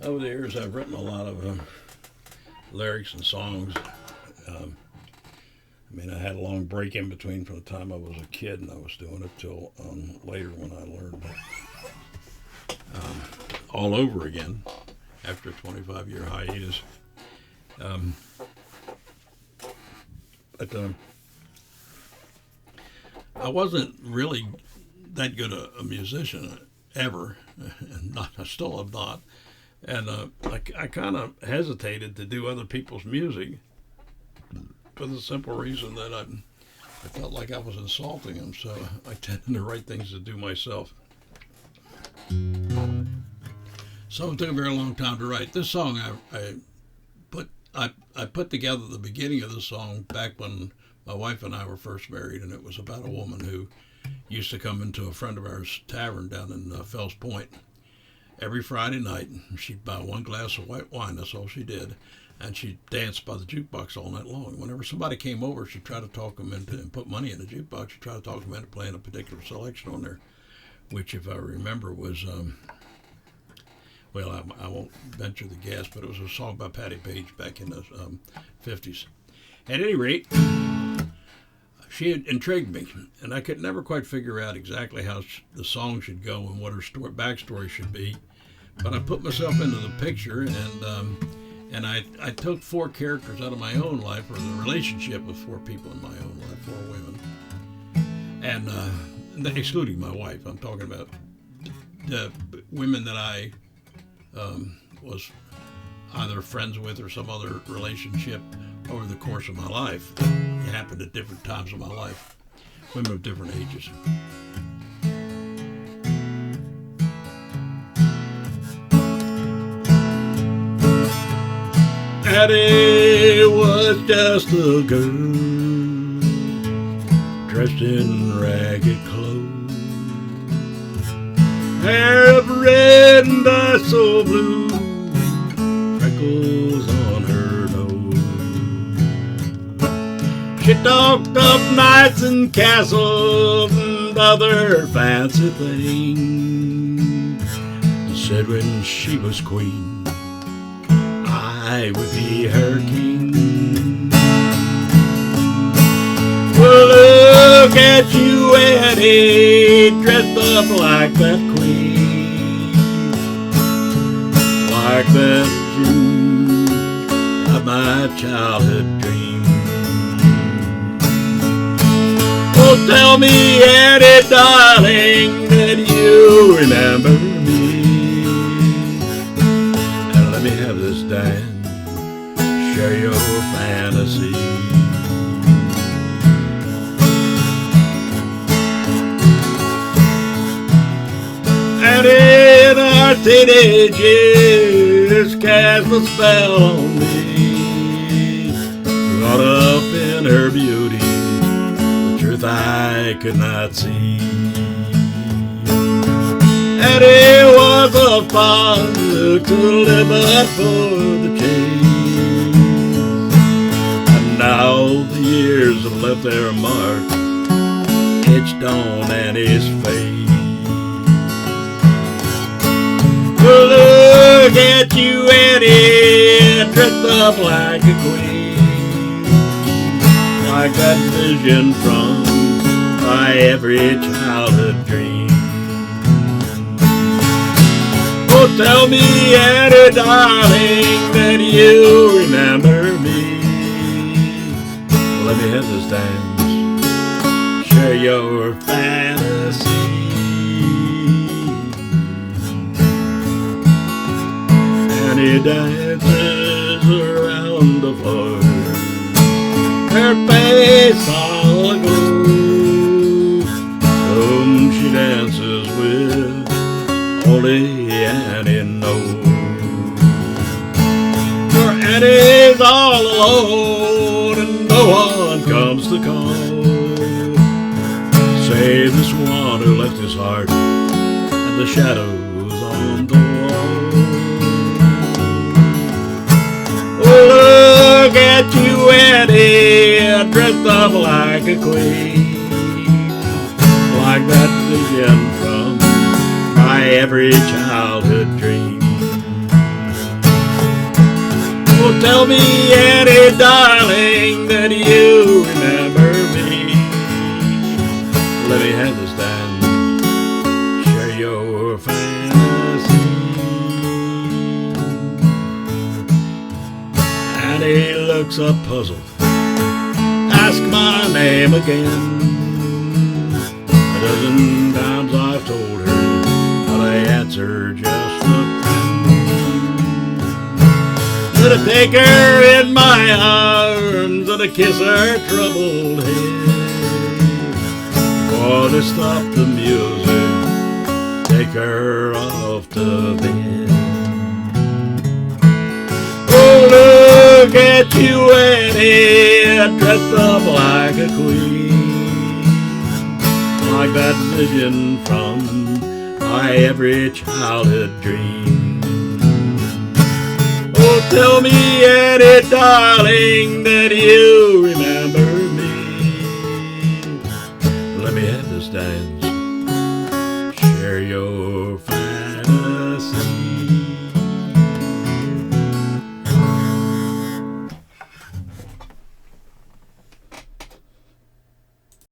Over the years, I've written a lot of lyrics and songs. I had a long break in between from the time I was a kid and I was doing it till later when I learned all over again after a 25-year hiatus. But I wasn't really that good a musician ever, and I still am not. And I kind of hesitated to do other people's music for the simple reason that I felt like I was insulting them, so I tended to write things to do myself. So it took a very long time to write. This song I put together the beginning of the song back when my wife and I were first married, and it was about a woman who used to come into a friend of ours tavern down in Fells Point every Friday night. She'd buy one glass of white wine, that's all she did, and she'd dance by the jukebox all night long. Whenever somebody came over, she'd try to talk them into, and put money in the jukebox, she'd try to talk them into playing a particular selection on there, which, if I remember, was, I won't venture the guess, but it was a song by Patti Page back in the 50s. At any rate, she had intrigued me, and I could never quite figure out exactly how the song should go and what her backstory should be. But I put myself into the picture, and I took four characters out of my own life, or the relationship with four people in my own life, four women, and excluding my wife. I'm talking about the women that I was either friends with or some other relationship over the course of my life. It happened at different times of my life. Women of different ages. Addie was just a girl dressed in ragged clothes, hair of red and eyes so blue, freckles on her nose. She talked of knights and castles and other fancy things, and said when she was queen, I would be her king. Well, look at you, Annie, dressed up like that queen, like that June of my childhood dream. Oh, tell me, Annie, darling, that you remember me, and let me have this dance. Share your fantasy. And in our teenage years, cast a spell on me, caught up in her beauty, the truth I could not see. And it was a fun look to live but for the change. Now the years have left their mark etched on Annie's face. Well, look at you, Annie, dressed up like a queen, like that vision from my every childhood dream. Oh, tell me, Annie, darling, that you remember me. Let me have this dance, share your fantasy. And he dances around the floor, her face all aglow, whom she dances with, only Annie knows. For Annie's all alone, and no one comes to call, save this one who left his heart and the shadows on the wall. Oh, look at you, Annie, dressed up like a queen, like that vision from my every childhood dream. Oh, tell me, Annie, darling, that you remember me. Let me have this dance, share your fantasy. Annie looks up puzzled, ask my name again. A dozen times I've told her, but I answer just a friend. Let I take her in my arms and I kiss her troubled head. Before they stop the music, take her off to bed. Oh, look at you, Annie, dressed up like a queen, like that vision from my every childhood dream. Oh, tell me, Annie, darling, that you remember me. Let me have this dance, share your fantasy.